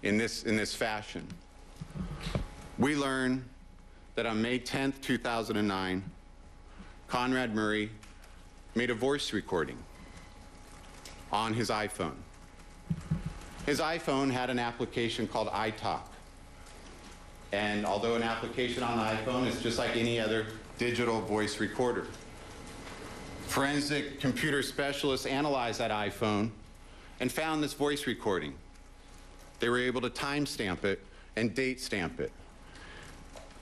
in this fashion. We learn that on May 10th, 2009, Conrad Murray made a voice recording on his iPhone. His iPhone had an application called iTalk. And although an application on the iPhone is just like any other digital voice recorder, forensic computer specialists analyzed that iPhone and found this voice recording. They were able to timestamp it and date stamp it.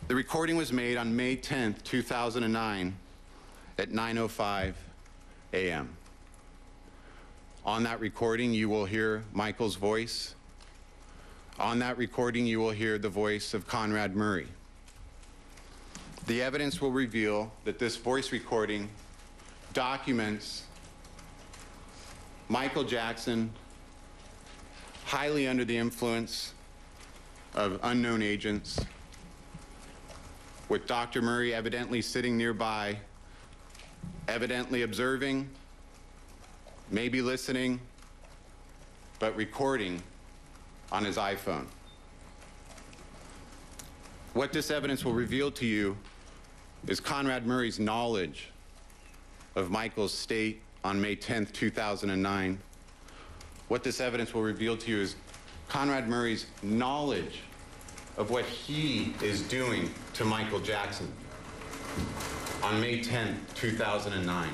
The recording was made on May 10th, 2009 at 9:05 a.m. On that recording, you will hear Michael's voice. On that recording, you will hear the voice of Conrad Murray. The evidence will reveal that this voice recording documents Michael Jackson highly under the influence of unknown agents, with Dr. Murray evidently sitting nearby, evidently observing, maybe listening, but recording on his iPhone. What this evidence will reveal to you is Conrad Murray's knowledge of Michael's state on May 10th, 2009. What this evidence will reveal to you is Conrad Murray's knowledge of what he is doing to Michael Jackson on May 10th, 2009.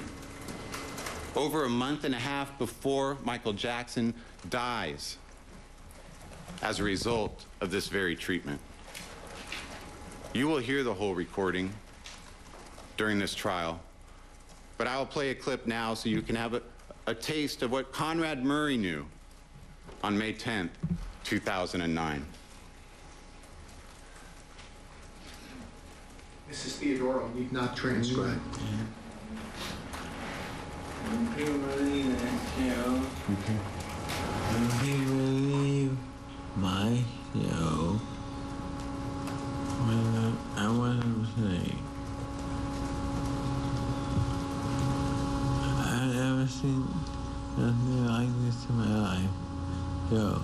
Over a month and a half before Michael Jackson dies as a result of this very treatment. You will hear the whole recording during this trial, but I will play a clip now so you can have a taste of what Conrad Murray knew on May 10th, 2009. Mrs. Theodoro, need not transcribe. When people leave that show, Okay. when people leave my show, when I wasn't asleep, I've never seen nothing like this in my life. Go.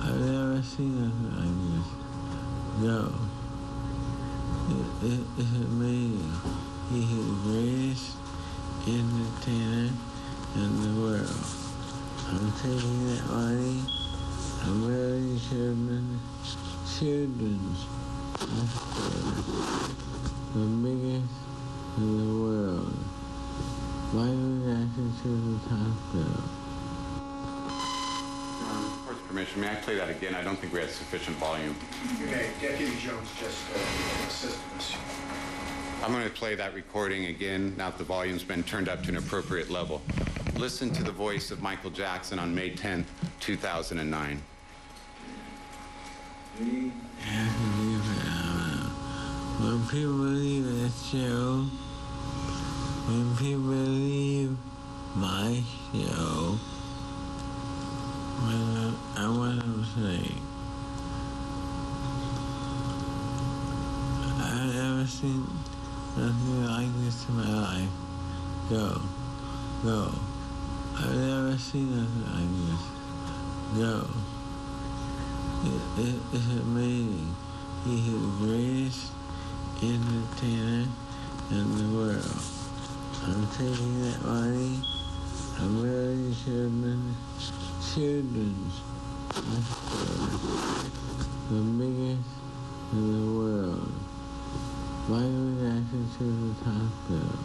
I've never seen nothing like this. Go. It's amazing. He's the greatest entertainer in the world. I'm taking that money. I'm building children's hospital, the biggest in the world. Michael Jackson Children's Hospital. With court's permission, may I play that again? I don't think we had sufficient volume. You may. Deputy Jones just assisted us. I'm going to play that recording again now that the volume's been turned up to an appropriate level. Listen to the voice of Michael Jackson on May 10th, 2009. When people leave that show, when people leave my show, when I wasn't asleep, I've never seen nothing like this in my life. Go. I've never seen nothing like this. Go. It's amazing. He's the greatest entertainer in the world. I'm taking that money. I'm building children's hospital, the biggest in the world. Michael Jackson Children's Hospital.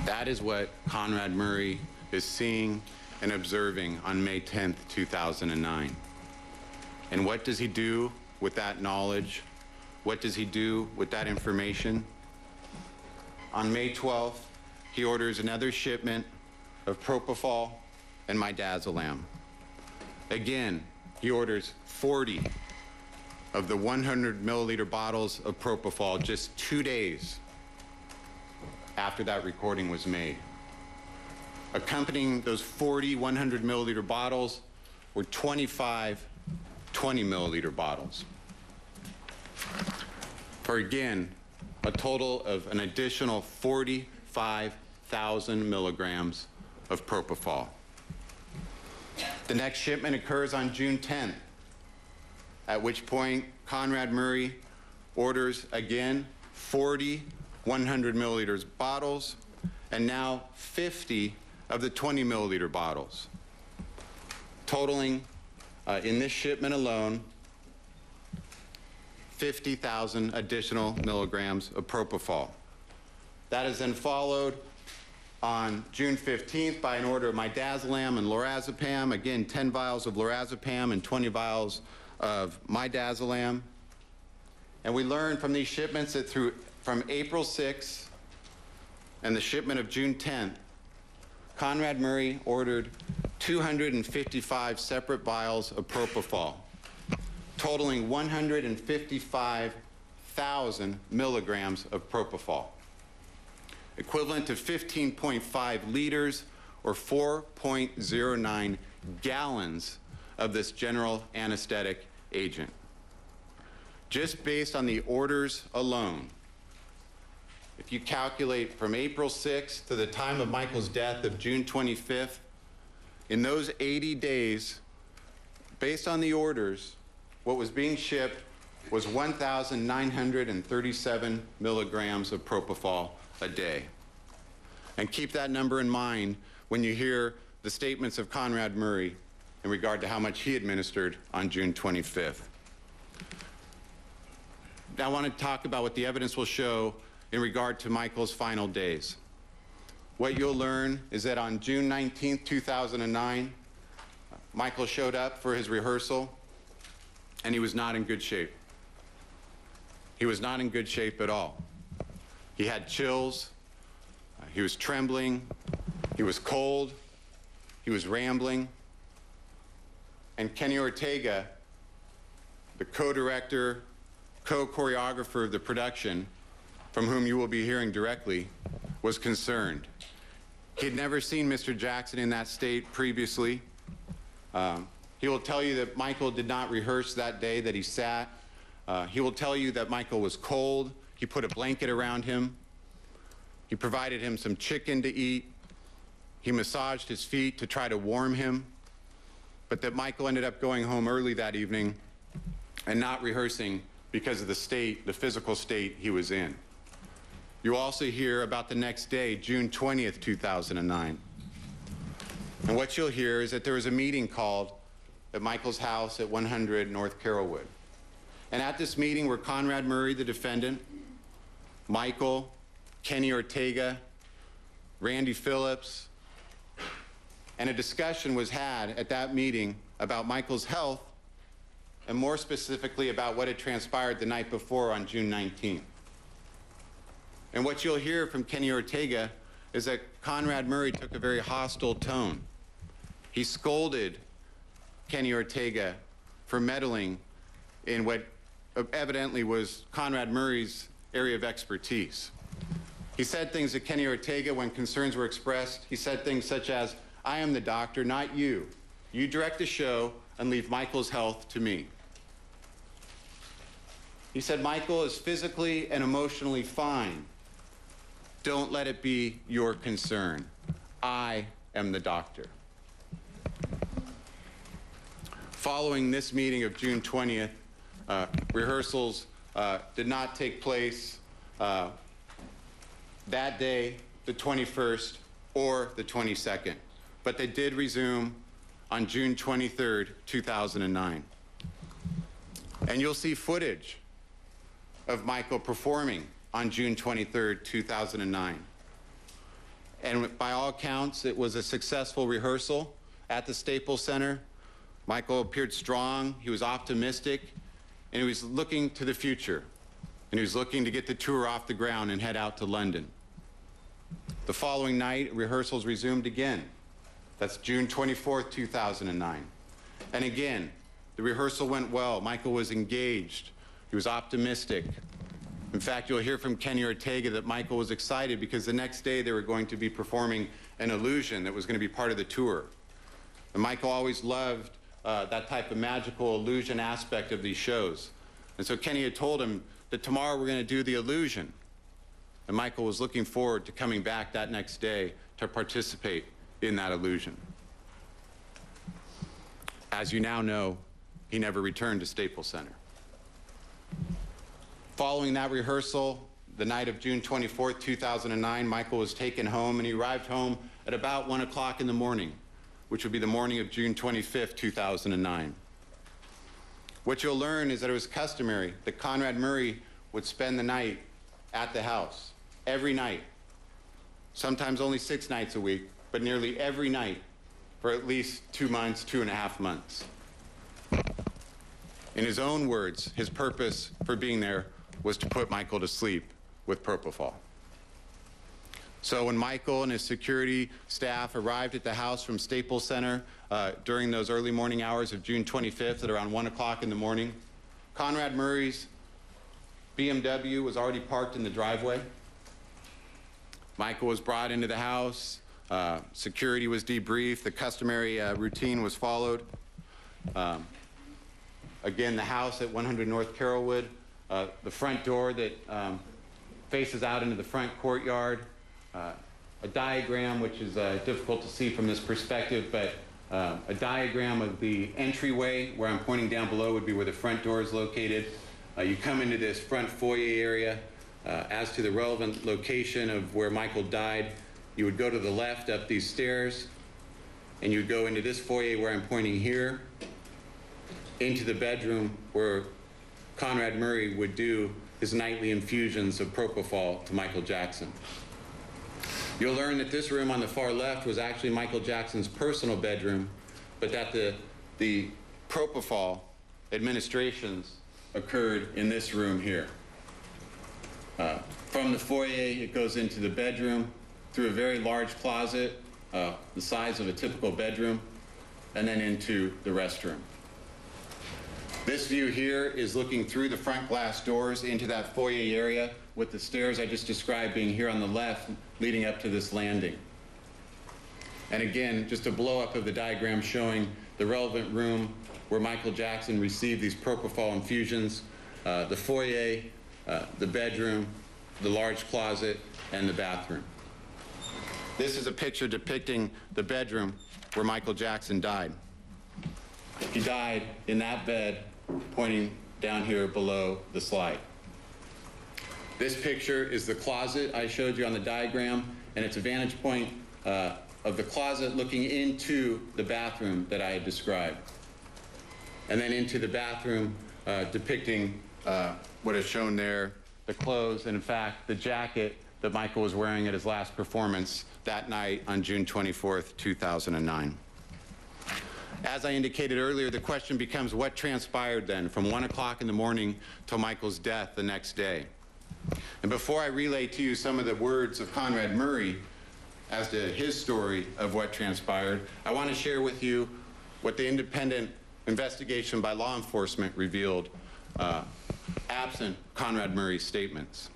That is what Conrad Murray is seeing and observing on May 10th, 2009. And what does he do with that knowledge? What does he do with that information? On May 12th, he orders another shipment of propofol and midazolam. Again, he orders 40 of the 100 milliliter bottles of propofol just 2 days after that recording was made. Accompanying those 40 100 milliliter bottles were 25 20 milliliter bottles. For again, a total of an additional 45,000 milligrams of propofol. The next shipment occurs on June 10th, at which point Conrad Murray orders again 40 100 milliliters bottles, and now 50 of the 20 milliliter bottles, totaling in this shipment alone 50,000 additional milligrams of propofol. That is then followed on June 15th by an order of midazolam and lorazepam, again 10 vials of lorazepam and 20 vials of midazolam. And we learned from these shipments that from April 6th and the shipment of June 10th, Conrad Murray ordered 255 separate vials of propofol, totaling 155,000 milligrams of propofol, equivalent to 15.5 liters or 4.09 gallons of this general anesthetic agent. Just based on the orders alone, if you calculate from April 6th to the time of Michael's death of June 25th, in those 80 days, based on the orders, what was being shipped was 1,937 milligrams of propofol a day. And keep that number in mind when you hear the statements of Conrad Murray in regard to how much he administered on June 25th. Now I want to talk about what the evidence will show in regard to Michael's final days. What you'll learn is that on June 19th, 2009, Michael showed up for his rehearsal, and he was not in good shape. He was not in good shape at all. He had chills, he was trembling, he was cold, he was rambling, and Kenny Ortega, the co-director, co-choreographer of the production, from whom you will be hearing directly, was concerned. He had never seen Mr. Jackson in that state previously. He will tell you that Michael did not rehearse that day that he sat. He will tell you that Michael was cold. He put a blanket around him. He provided him some chicken to eat. He massaged his feet to try to warm him. But that Michael ended up going home early that evening and not rehearsing because of the state, the physical state he was in. You also hear about the next day, June 20th, 2009. And what you'll hear is that there was a meeting called at Michael's house at 100 North Carrollwood. And at this meeting were Conrad Murray, the defendant, Michael, Kenny Ortega, Randy Phillips, and a discussion was had at that meeting about Michael's health, and more specifically about what had transpired the night before on June 19th. And what you'll hear from Kenny Ortega is that Conrad Murray took a very hostile tone. He scolded Kenny Ortega for meddling in what evidently was Conrad Murray's area of expertise. He said things to Kenny Ortega when concerns were expressed. He said things such as, "I am the doctor, not you. You direct the show and leave Michael's health to me." He said, "Michael is physically and emotionally fine. Don't let it be your concern. I am the doctor." Following this meeting of June 20th, rehearsals did not take place that day, the 21st, or the 22nd, but they did resume on June 23rd, 2009. And you'll see footage of Michael performing on June 23rd, 2009. And by all accounts, it was a successful rehearsal at the Staples Center. Michael appeared strong, he was optimistic, and he was looking to the future. And he was looking to get the tour off the ground and head out to London. The following night, rehearsals resumed again. That's June 24th, 2009. And again, the rehearsal went well. Michael was engaged. He was optimistic. In fact, you'll hear from Kenny Ortega that Michael was excited because the next day they were going to be performing an illusion that was going to be part of the tour. And Michael always loved that type of magical illusion aspect of these shows. And so Kenny had told him that tomorrow we're going to do the illusion. And Michael was looking forward to coming back that next day to participate in that illusion. As you now know, he never returned to Staples Center. Following that rehearsal, the night of June 24, 2009, Michael was taken home, and he arrived home at about 1 o'clock in the morning, which would be the morning of June 25, 2009. What you'll learn is that it was customary that Conrad Murray would spend the night at the house, every night, sometimes only 6 nights a week, but nearly every night for at least 2 months, 2.5 months. In his own words, his purpose for being there was to put Michael to sleep with propofol. So when Michael and his security staff arrived at the house from Staples Center during those early morning hours of June 25th at around 1 o'clock in the morning, Conrad Murray's BMW was already parked in the driveway. Michael was brought into the house. Security was debriefed. The customary routine was followed. Again, the house at 100 North Carrollwood, the front door that faces out into the front courtyard, a diagram which is difficult to see from this perspective, but a diagram of the entryway where I'm pointing down below would be where the front door is located. You come into this front foyer area. As to the relevant location of where Michael died, you would go to the left up these stairs, and you would go into this foyer where I'm pointing here, into the bedroom where Conrad Murray would do his nightly infusions of propofol to Michael Jackson. You'll learn that this room on the far left was actually Michael Jackson's personal bedroom, but that the propofol administrations occurred in this room here. From the foyer, it goes into the bedroom, through a very large closet, the size of a typical bedroom, and then into the restroom. This view here is looking through the front glass doors into that foyer area, with the stairs I just described being here on the left, leading up to this landing. And again, just a blow-up of the diagram showing the relevant room where Michael Jackson received these propofol infusions, the foyer, the bedroom, the large closet, and the bathroom. This is a picture depicting the bedroom where Michael Jackson died. He died in that bed, pointing down here below the slide. This picture is the closet I showed you on the diagram, and it's a vantage point of the closet looking into the bathroom that I had described. And then into the bathroom depicting what is shown there, the clothes, and in fact, the jacket that Michael was wearing at his last performance that night on June 24th, 2009. As I indicated earlier, the question becomes what transpired then from 1 o'clock in the morning till Michael's death the next day. And before I relay to you some of the words of Conrad Murray as to his story of what transpired, I want to share with you what the independent investigation by law enforcement revealed absent Conrad Murray's statements.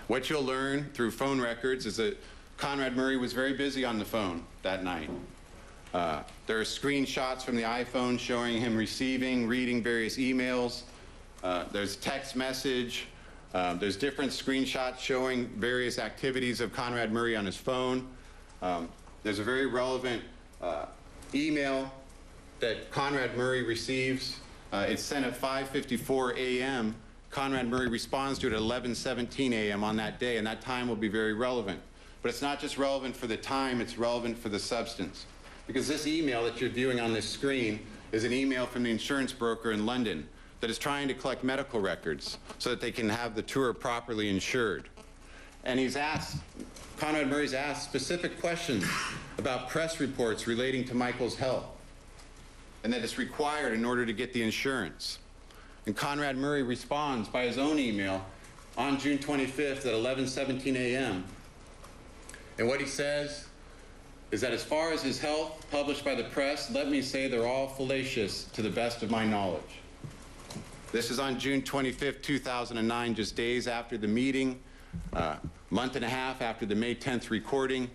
What you'll learn through phone records is that Conrad Murray was very busy on the phone that night. There are screenshots from the iPhone showing him receiving, reading various emails. There's text message. There's different screenshots showing various activities of Conrad Murray on his phone. There's a very relevant email that Conrad Murray receives. It's sent at 5:54 a.m. Conrad Murray responds to it at 11:17 a.m. on that day, and that time will be very relevant. But it's not just relevant for the time, it's relevant for the substance. Because this email that you're viewing on this screen is an email from the insurance broker in London that is trying to collect medical records so that they can have the tour properly insured. And Conrad Murray's asked specific questions about press reports relating to Michael's health, and that it's required in order to get the insurance. And Conrad Murray responds by his own email on June 25th at 11:17 a.m. And what he says is that as far as his health published by the press, let me say they're all fallacious to the best of my knowledge. This is on June 25th, 2009, just days after the meeting, month and a half after the May 10th recording,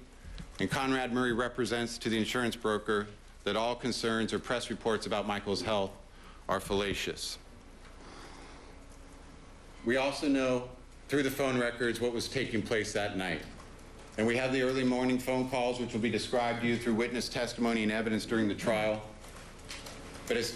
and Conrad Murray represents to the insurance broker that all concerns or press reports about Michael's health are fallacious. We also know through the phone records what was taking place that night. And we have the early morning phone calls, which will be described to you through witness testimony and evidence during the trial. But as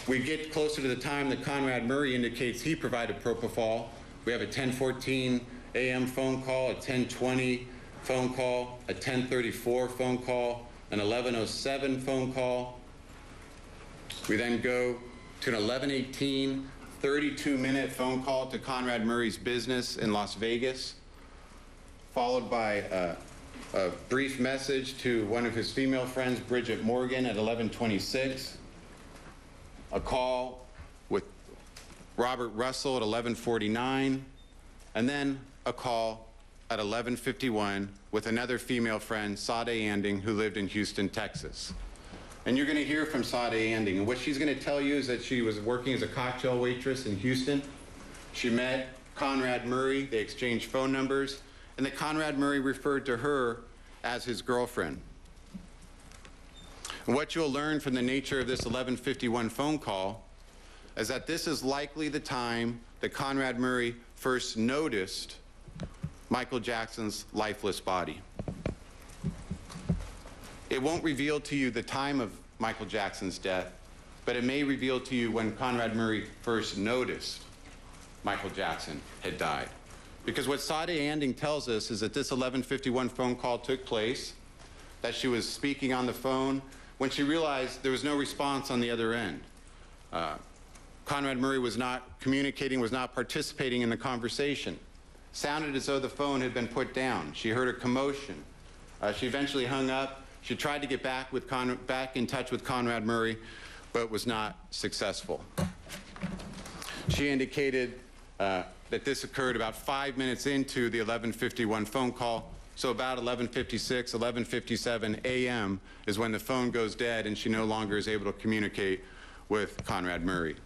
we get closer to the time that Conrad Murray indicates he provided propofol, we have a 10:14 a.m. phone call, a 10:20 phone call, a 10:34 phone call, an 11:07 phone call. We then go to an 11:18, 32-minute phone call to Conrad Murray's business in Las Vegas, followed by a brief message to one of his female friends, Bridget Morgan, at 11:26, a call with Robert Russell at 11:49, and then a call at 11:51 with another female friend, Sade Anding, who lived in Houston, Texas. And you're going to hear from Sade Anding, and what she's going to tell you is that she was working as a cocktail waitress in Houston. She met Conrad Murray, they exchanged phone numbers, and that Conrad Murray referred to her as his girlfriend. And what you'll learn from the nature of this 11:51 phone call is that this is likely the time that Conrad Murray first noticed Michael Jackson's lifeless body. It won't reveal to you the time of Michael Jackson's death, but it may reveal to you when Conrad Murray first noticed Michael Jackson had died. Because what Sade Anding tells us is that this 11:51 phone call took place, that she was speaking on the phone when she realized there was no response on the other end. Conrad Murray was not communicating, was not participating in the conversation. Sounded as though the phone had been put down. She heard a commotion. She eventually hung up. She tried to get back in touch with Conrad Murray, but was not successful. She indicated that this occurred about 5 minutes into the 11:51 phone call, so about 11:56, 11:57 a.m. is when the phone goes dead and she no longer is able to communicate with Conrad Murray.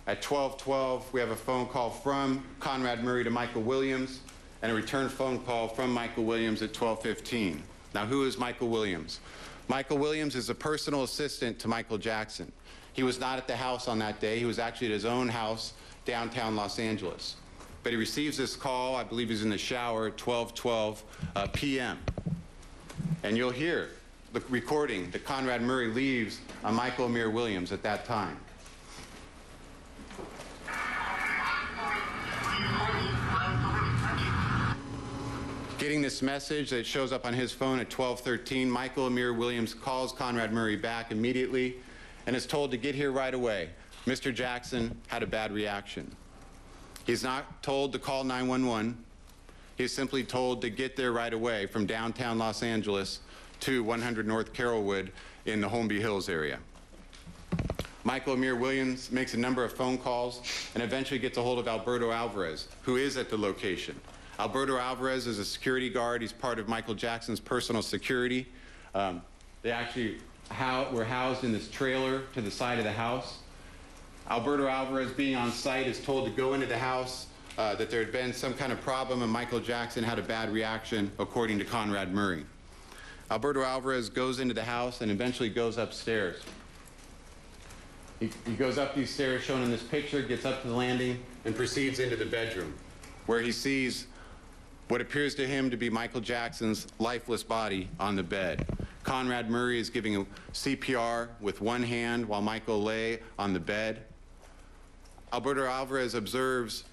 At 12:12, we have a phone call from Conrad Murray to Michael Williams, and a return phone call from Michael Williams at 12:15. Now, who is Michael Williams? Michael Williams is a personal assistant to Michael Jackson. He was not at the house on that day. He was actually at his own house downtown Los Angeles. But he receives this call, I believe he's in the shower, at 12:12 p.m. And you'll hear the recording that Conrad Murray leaves on Michael Amir Williams at that time. Getting this message that shows up on his phone at 12:13, Michael Amir Williams calls Conrad Murray back immediately and is told to get here right away. Mr. Jackson had a bad reaction. He's not told to call 911. He's simply told to get there right away from downtown Los Angeles to 100 North Carrollwood in the Holmby Hills area. Michael Amir Williams makes a number of phone calls and eventually gets a hold of Alberto Alvarez, who is at the location. Alberto Alvarez is a security guard. He's part of Michael Jackson's personal security. They actually were housed in this trailer to the side of the house. Alberto Alvarez, being on site, is told to go into the house, that there had been some kind of problem and Michael Jackson had a bad reaction, according to Conrad Murray. Alberto Alvarez goes into the house and eventually goes upstairs. He goes up these stairs shown in this picture, gets up to the landing, and proceeds into the bedroom, where he sees what appears to him to be Michael Jackson's lifeless body on the bed. Conrad Murray is giving CPR with one hand while Michael lay on the bed. Alberto Alvarez observes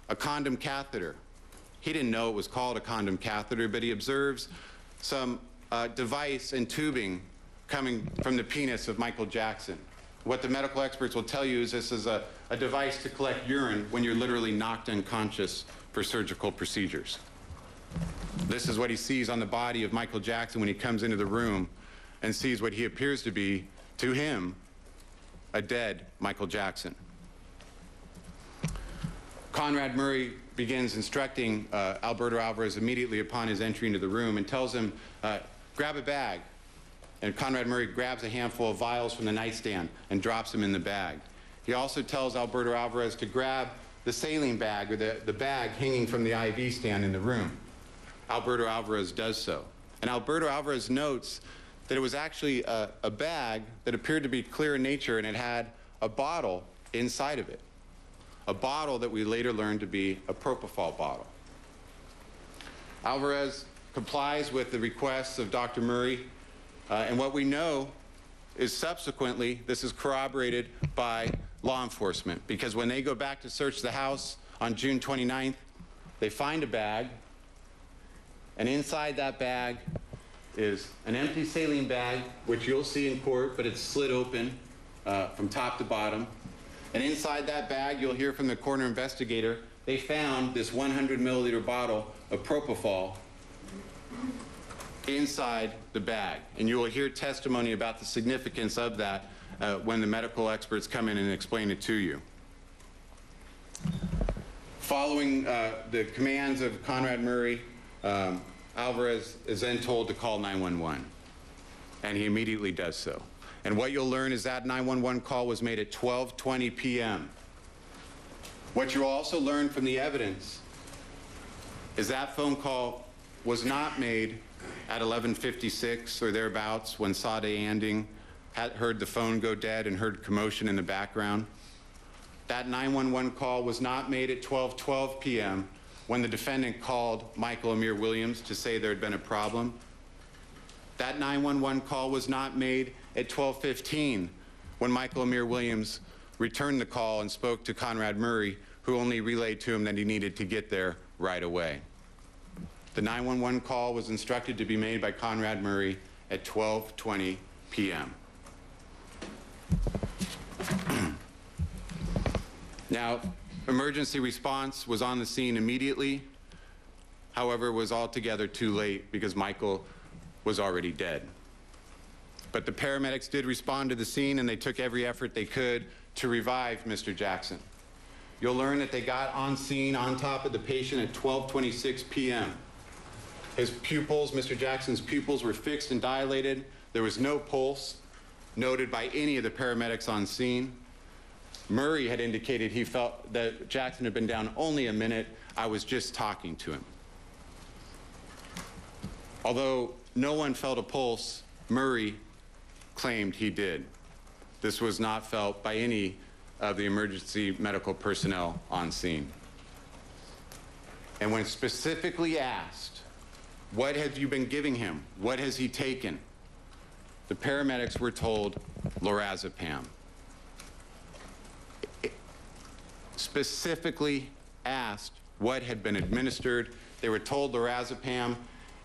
a condom catheter. He didn't know it was called a condom catheter, but he observes some device and tubing coming from the penis of Michael Jackson. What the medical experts will tell you is this is a device to collect urine when you're literally knocked unconscious for surgical procedures. This is what he sees on the body of Michael Jackson when he comes into the room and sees what he appears to be, to him, a dead Michael Jackson. Conrad Murray begins instructing Alberto Alvarez immediately upon his entry into the room and tells him, grab a bag. And Conrad Murray grabs a handful of vials from the nightstand and drops them in the bag. He also tells Alberto Alvarez to grab the saline bag, or the bag hanging from the IV stand in the room. Alberto Alvarez does so. And Alberto Alvarez notes that it was actually a bag that appeared to be clear in nature, and it had a bottle inside of it. A bottle that we later learned to be a propofol bottle. Alvarez complies with the requests of Dr. Murray, and what we know is subsequently, this is corroborated by law enforcement, because when they go back to search the house on June 29th, they find a bag, and inside that bag is an empty saline bag, which you'll see in court, but it's slit open from top to bottom. And inside that bag, you'll hear from the coroner investigator, they found this 100 milliliter bottle of propofol inside the bag. And you will hear testimony about the significance of that when the medical experts come in and explain it to you. Following the commands of Conrad Murray, Alvarez is then told to call 911, and he immediately does so. And what you'll learn is that 911 call was made at 12:20 p.m. What you'll also learn from the evidence is that phone call was not made at 11:56 or thereabouts, when Sade Anding had heard the phone go dead and heard commotion in the background. That 911 call was not made at 12:12 p.m. when the defendant called Michael Amir Williams to say there had been a problem. That 911 call was not made at 12:15 when Michael Amir Williams returned the call and spoke to Conrad Murray, who only relayed to him that he needed to get there right away. The 911 call was instructed to be made by Conrad Murray at 12:20 p.m. Now, emergency response was on the scene immediately. However, it was altogether too late because Michael was already dead. But the paramedics did respond to the scene, and they took every effort they could to revive Mr. Jackson. You'll learn that they got on scene on top of the patient at 12:26 p.m. His pupils, Mr. Jackson's pupils, were fixed and dilated. There was no pulse noted by any of the paramedics on scene. Murray had indicated he felt that Jackson had been down only a minute. I was just talking to him. Although no one felt a pulse, Murray claimed he did. This was not felt by any of the emergency medical personnel on scene. And when specifically asked, what have you been giving him? What has he taken? The paramedics were told lorazepam. Specifically asked what had been administered. They were told lorazepam,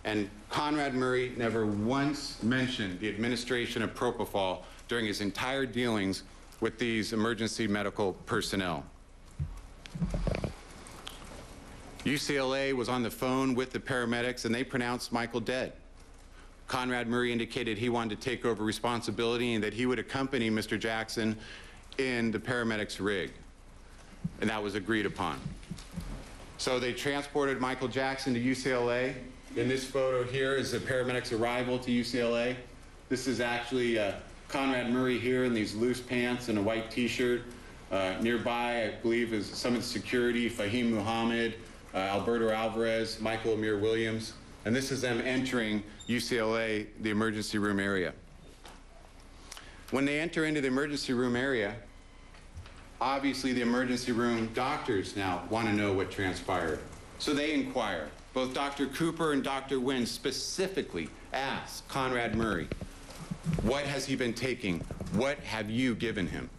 and Conrad Murray never once mentioned the administration of propofol during his entire dealings with these emergency medical personnel. UCLA was on the phone with the paramedics, and they pronounced Michael dead. Conrad Murray indicated he wanted to take over responsibility and that he would accompany Mr. Jackson in the paramedics' rig, and that was agreed upon. So they transported Michael Jackson to UCLA. In this photo here is the paramedics' arrival to UCLA. This is actually Conrad Murray here in these loose pants and a white t-shirt. Nearby, I believe, is some of the security, Fahim Muhammad, Alberto Alvarez, Michael Amir Williams. And this is them entering UCLA, the emergency room area. When they enter into the emergency room area, obviously the emergency room doctors now want to know what transpired. So they inquire. Both Dr. Cooper and Dr. Wynn specifically asked Conrad Murray, what has he been taking? What have you given him?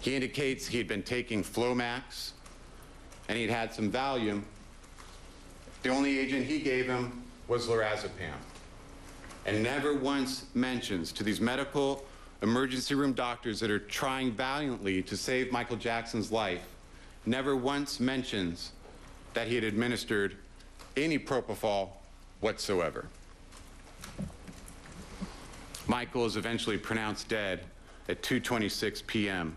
He indicates he had been taking Flomax, and he'd had some Valium. The only agent he gave him was lorazepam, and never once mentions to these medical emergency room doctors that are trying valiantly to save Michael Jackson's life, never once mentions that he had administered any propofol whatsoever. Michael is eventually pronounced dead at 2:26 p.m.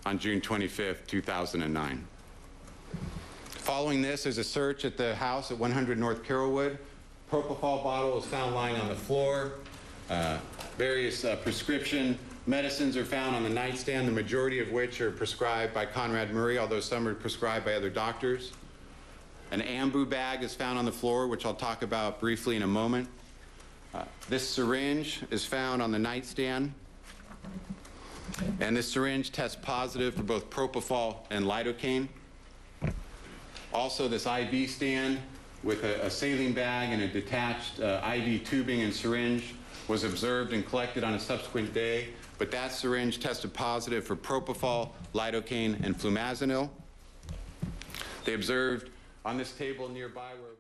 on June 25th, 2009. Following this, there's a search at the house at 100 North Carrollwood. Propofol bottle was found lying on the floor. Various prescription medicines are found on the nightstand, the majority of which are prescribed by Conrad Murray, although some are prescribed by other doctors. An ambu bag is found on the floor, which I'll talk about briefly in a moment. This syringe is found on the nightstand, and this syringe tests positive for both propofol and lidocaine. Also, this IV stand with a saline bag and a detached IV tubing and syringe was observed and collected on a subsequent day, but that syringe tested positive for propofol, lidocaine, and flumazenil. They observed on this table nearby where